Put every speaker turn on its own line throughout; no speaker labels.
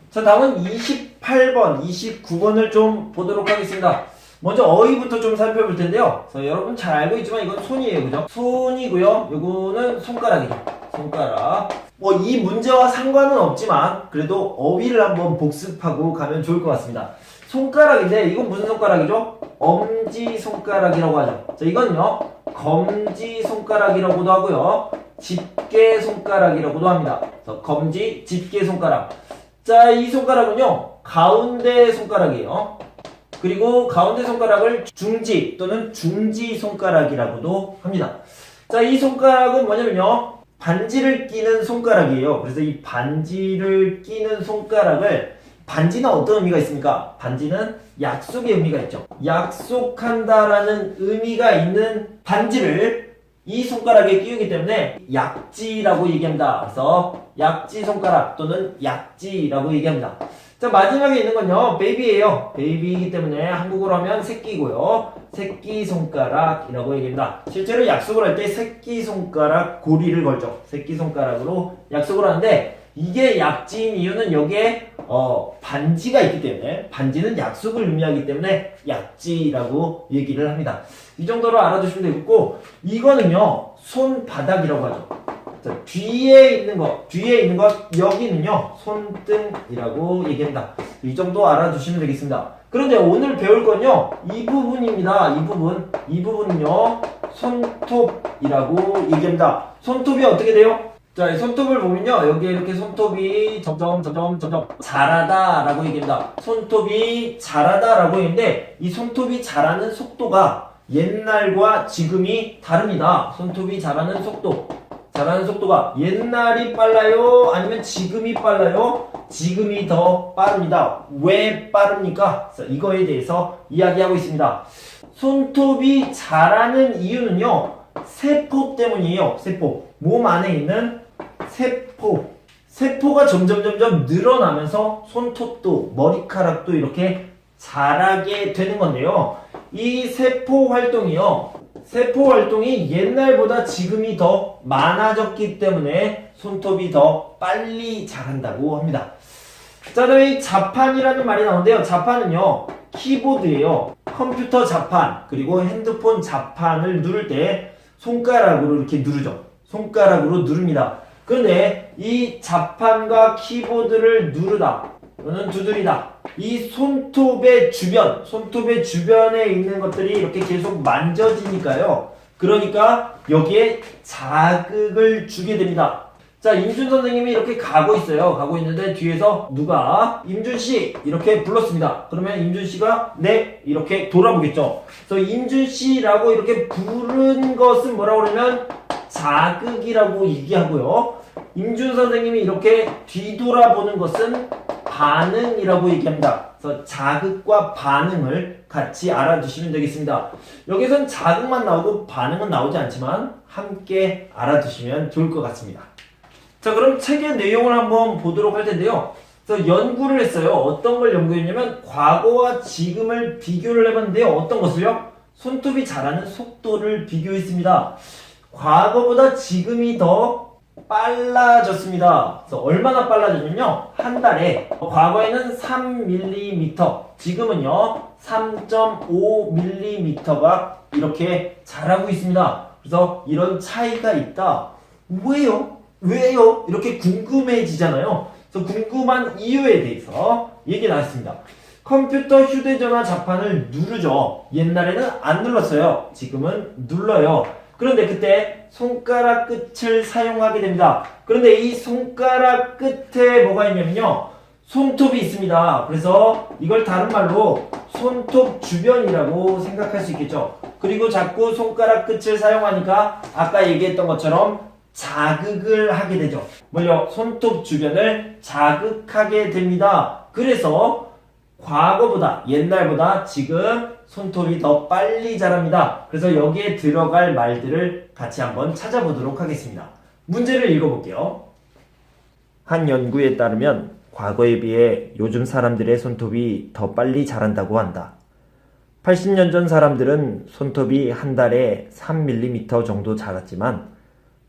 자, 다음은 28번, 29번을 좀 보도록 하겠습니다. 먼저 어휘부터 좀 살펴볼 텐데요. 여러분 잘 알고 있지만 이건 손이에요. 그죠? 손이고요. 요거는 손가락이죠. 손가락. 뭐 이 문제와 상관은 없지만 그래도 어휘를 한번 복습하고 가면 좋을 것 같습니다. 손가락인데 이건 무슨 손가락이죠? 엄지손가락이라고 하죠. 자, 이건요. 검지손가락이라고도 하고요. 집게손가락이라고도 합니다. 그래서 검지, 집게손가락. 자, 이 손가락은요. 가운데 손가락이에요. 그리고 가운데 손가락을 중지 또는 중지 손가락이라고도 합니다. 자, 이 손가락은 뭐냐면요. 반지를 끼는 손가락이에요. 그래서 이 반지를 끼는 손가락을 반지는 어떤 의미가 있습니까? 반지는 약속의 의미가 있죠. 약속한다라는 의미가 있는 반지를 이 손가락에 끼우기 때문에 약지라고 얘기합니다. 그래서 약지 손가락 또는 약지라고 얘기합니다. 자, 마지막에 있는 건요, 베이비예요. 베이비이기 때문에 한국어로 하면 새끼고요. 새끼손가락이라고 얘기합니다. 실제로 약속을 할 때 새끼손가락 고리를 걸죠. 새끼손가락으로 약속을 하는데 이게 약지인 이유는 여기에 반지가 있기 때문에 반지는 약속을 의미하기 때문에 약지라고 얘기를 합니다. 이 정도로 알아두시면 되겠고 이거는요, 손바닥이라고 하죠. 자, 뒤에 있는 것, 여기는요, 손등이라고 얘기합니다. 이 정도 알아두시면 되겠습니다. 그런데 오늘 배울 건요, 이 부분입니다. 이 부분은요, 손톱이라고 얘기합니다. 손톱이 어떻게 돼요? 자, 이 손톱을 보면요, 여기에 이렇게 손톱이 점점 자라다라고 얘기합니다. 손톱이 자라다라고 얘기하는데, 이 손톱이 자라는 속도가 옛날과 지금이 다릅니다. 손톱이 자라는 속도가 옛날이 빨라요? 아니면 지금이 빨라요? 지금이 더 빠릅니다. 왜 빠릅니까? 이거에 대해서 이야기하고 있습니다. 손톱이 자라는 이유는요, 세포 때문이에요. 세포. 몸 안에 있는 세포가 점점 늘어나면서 손톱도 머리카락도 이렇게 자라게 되는 건데요. 이 세포 활동이 옛날보다 지금이 더 많아졌기 때문에 손톱이 더 빨리 자란다고 합니다. 자, 다음에 자판이라는 말이 나오는데요. 자판은요, 키보드예요. 컴퓨터 자판, 그리고 핸드폰 자판을 누를 때 손가락으로 이렇게 누르죠. 손가락으로 누릅니다. 그런데 이 자판과 키보드를 누르다 또는 두드리다, 이 손톱의 주변에 있는 것들이 이렇게 계속 만져지니까요. 그러니까 여기에 자극을 주게 됩니다. 자, 임준 선생님이 이렇게 가고 있어요. 가고 있는데 뒤에서 누가 임준씨 이렇게 불렀습니다. 그러면 임준씨가 네 이렇게 돌아보겠죠. 그래서 임준씨라고 이렇게 부른 것은 뭐라고 그러면 자극이라고 얘기하고요. 임준 선생님이 이렇게 뒤돌아보는 것은 반응이라고 얘기합니다. 그래서 자극과 반응을 같이 알아두시면 되겠습니다. 여기선 자극만 나오고 반응은 나오지 않지만 함께 알아두시면 좋을 것 같습니다. 자, 그럼 책의 내용을 한번 보도록 할 텐데요. 그래서 연구를 했어요. 어떤 걸 연구했냐면 과거와 지금을 비교를 해봤는데요. 어떤 것을요? 손톱이 자라는 속도를 비교했습니다. 과거보다 지금이 더 빨라졌습니다. 그래서 얼마나 빨라졌냐면요, 한 달에 과거에는 3mm, 지금은요 3.5mm가 이렇게 자라고 있습니다. 그래서 이런 차이가 있다. 왜요? 이렇게 궁금해지잖아요. 그래서 궁금한 이유에 대해서 얘기 나왔습니다. 컴퓨터, 휴대전화, 자판을 누르죠. 옛날에는 안 눌렀어요. 지금은 눌러요. 그런데 그때 손가락 끝을 사용하게 됩니다. 그런데 이 손가락 끝에 뭐가 있냐면요, 손톱이 있습니다. 그래서 이걸 다른 말로 손톱 주변이라고 생각할 수 있겠죠. 그리고 자꾸 손가락 끝을 사용하니까 아까 얘기했던 것처럼 자극을 하게 되죠. 뭘요? 손톱 주변을 자극하게 됩니다. 그래서 과거보다, 옛날보다 지금 손톱이 더 빨리 자랍니다. 그래서 여기에 들어갈 말들을 같이 한번 찾아보도록 하겠습니다. 문제를 읽어볼게요. 한 연구에 따르면 과거에 비해 요즘 사람들의 손톱이 더 빨리 자란다고 한다. 80년 전 사람들은 손톱이 한 달에 3mm 정도 자랐지만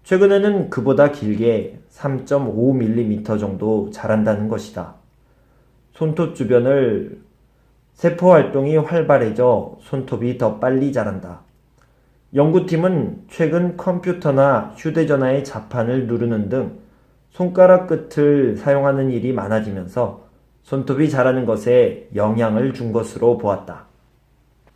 최근에는 그보다 길게 3.5mm 정도 자란다는 것이다.
손톱 주변을 세포 활동이 활발해져 손톱이 더 빨리 자란다. 연구팀은 최근 컴퓨터나 휴대전화의 자판을 누르는 등 손가락 끝을 사용하는 일이 많아지면서 손톱이 자라는 것에 영향을 준 것으로 보았다.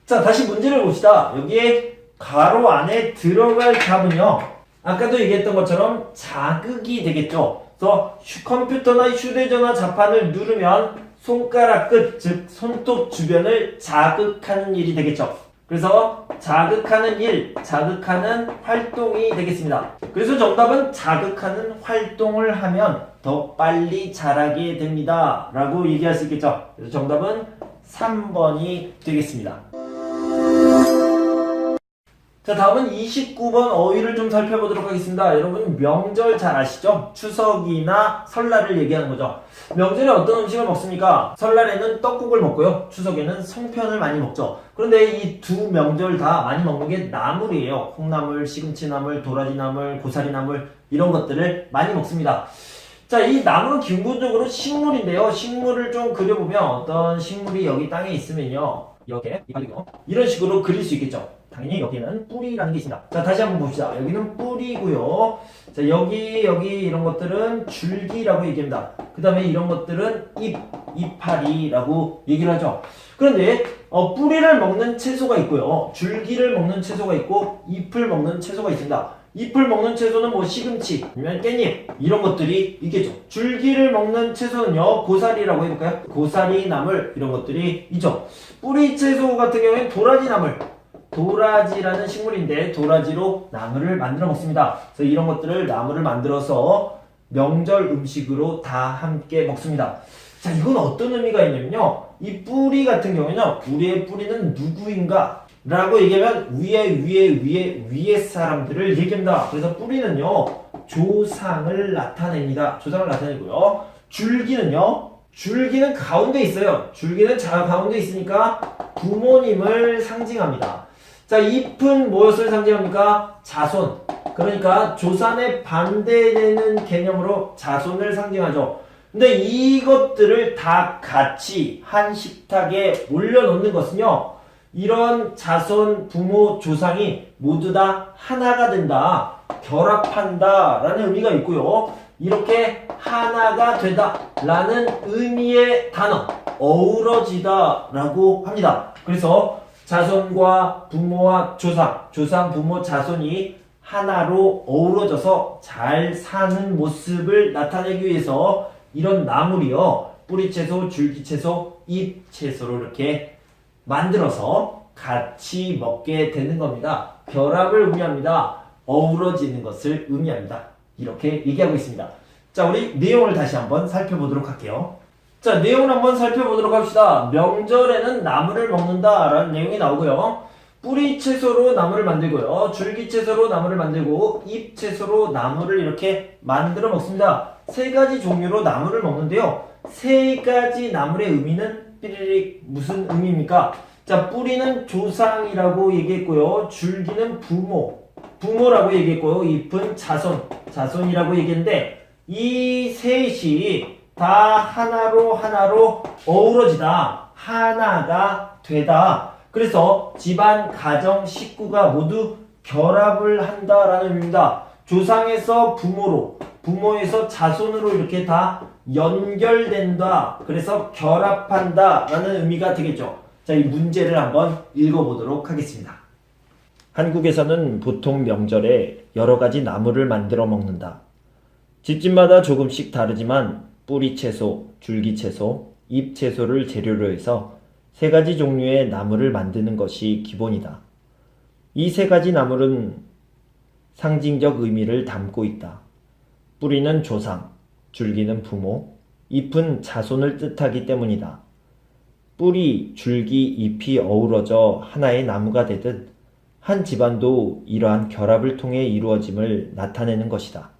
자, 다시 문제를 봅시다. 여기에 가로 안에 들어갈 값은요, 아까도 얘기했던 것처럼 자극이 되겠죠. 그래서 컴퓨터나 휴대전화 자판을 누르면 손가락 끝, 즉 손톱 주변을 자극하는 일이 되겠죠. 그래서 자극하는 일, 자극하는 활동이 되겠습니다. 그래서 정답은 자극하는 활동을 하면 더 빨리 자라게 됩니다 라고 얘기할 수 있겠죠. 그래서 정답은 3번이 되겠습니다. 자, 다음은 29번 어휘를 좀 살펴보도록 하겠습니다. 여러분 명절 잘 아시죠? 추석이나 설날을 얘기하는 거죠. 명절에 어떤 음식을 먹습니까? 설날에는 떡국을 먹고요. 추석에는 송편을 많이 먹죠. 그런데 이 두 명절 다 많이 먹는 게 나물이에요. 콩나물, 시금치나물, 도라지나물, 고사리나물 이런 것들을 많이 먹습니다. 자, 이 나물은 기본적으로 식물인데요. 식물을 좀 그려보면 어떤 식물이 여기 땅에 있으면요. 이렇게 이런 식으로 그릴 수 있겠죠. 당연히 여기는 뿌리라는 게 있습니다. 자, 다시 한번 봅시다. 여기는 뿌리고요. 자, 여기 이런 것들은 줄기라고 얘기합니다. 그 다음에 이런 것들은 이파리라고 얘기를 하죠. 그런데 뿌리를 먹는 채소가 있고요. 줄기를 먹는 채소가 있고 잎을 먹는 채소가 있습니다. 잎을 먹는 채소는 뭐 시금치, 아니면 깻잎 이런 것들이 있겠죠. 줄기를 먹는 채소는요, 고사리라고 해볼까요? 고사리 나물 이런 것들이 있죠. 뿌리 채소 같은 경우에는 도라지 나물, 도라지라는 식물인데 도라지로 나물을 만들어 먹습니다. 그래서 이런 것들을 나물을 만들어서 명절 음식으로 다 함께 먹습니다. 자, 이건 어떤 의미가 있냐면요, 이 뿌리 같은 경우는요, 우리의 뿌리는 누구인가 라고 얘기하면 위에 사람들을 얘기합니다. 그래서 뿌리는요, 조상을 나타냅니다. 조상을 나타내고요. 줄기는 가운데 있어요. 줄기는 가운데 있으니까 부모님을 상징합니다. 자, 잎은 무엇을 상징합니까? 자손. 그러니까 조상에 반대되는 개념으로 자손을 상징하죠. 근데 이것들을 다 같이 한 식탁에 올려놓는 것은요, 이런 자손, 부모, 조상이 모두 다 하나가 된다, 결합한다 라는 의미가 있고요. 이렇게 하나가 되다 라는 의미의 단어, 어우러지다 라고 합니다. 그래서 자손과 부모와 조상, 부모, 자손이 하나로 어우러져서 잘 사는 모습을 나타내기 위해서 이런 나물이요, 뿌리채소, 줄기채소, 잎채소로 이렇게 만들어서 같이 먹게 되는 겁니다. 결합을 의미합니다. 어우러지는 것을 의미합니다. 이렇게 얘기하고 있습니다. 자, 우리 내용을 다시 한번 살펴보도록 할게요. 자, 내용을 한번 살펴보도록 합시다. 명절에는 나물을 먹는다 라는 내용이 나오고요. 뿌리 채소로 나물을 만들고요. 줄기 채소로 나물을 만들고 잎 채소로 나물을 이렇게 만들어 먹습니다. 세 가지 종류로 나물을 먹는데요. 세 가지 나물의 의미는 삐리릭 무슨 의미입니까? 자, 뿌리는 조상이라고 얘기했고요. 줄기는 부모라고 얘기했고요. 잎은 자손이라고 얘기했는데 이 셋이 다 하나로 어우러지다, 하나가 되다. 그래서 집안, 가정, 식구가 모두 결합을 한다라는 의미입니다. 조상에서 부모로, 부모에서 자손으로 이렇게 다 연결된다. 그래서 결합한다 라는 의미가 되겠죠. 자, 이 문제를 한번 읽어보도록 하겠습니다.
한국에서는 보통 명절에 여러 가지 나물을 만들어 먹는다. 집집마다 조금씩 다르지만 뿌리채소, 줄기채소, 잎채소를 재료로 해서 세 가지 종류의 나물을 만드는 것이 기본이다. 이 세 가지 나물은 상징적 의미를 담고 있다. 뿌리는 조상, 줄기는 부모, 잎은 자손을 뜻하기 때문이다. 뿌리, 줄기, 잎이 어우러져 하나의 나무가 되듯 한 집안도 이러한 결합을 통해 이루어짐을 나타내는 것이다.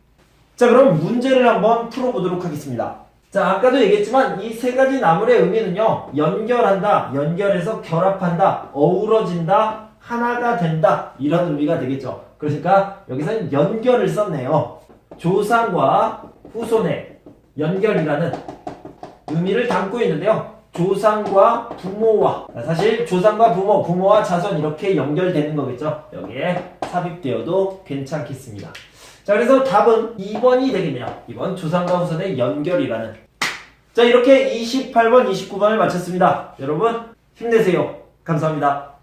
자, 그럼 문제를 한번 풀어보도록 하겠습니다. 자, 아까도 얘기했지만 이 세 가지 나물의 의미는요, 연결한다, 연결해서 결합한다, 어우러진다, 하나가 된다 이런 의미가 되겠죠. 그러니까 여기서는 연결을 썼네요. 조상과 후손의 연결이라는 의미를 담고 있는데요. 조상과 부모와, 사실 조상과 부모, 부모와 자손 이렇게 연결되는 거겠죠. 여기에 삽입되어도 괜찮겠습니다. 자, 그래서 답은 2번이 되겠네요. 2번 조상과 후손의 연결이라는. 자, 이렇게 28번, 29번을 마쳤습니다. 여러분 힘내세요. 감사합니다.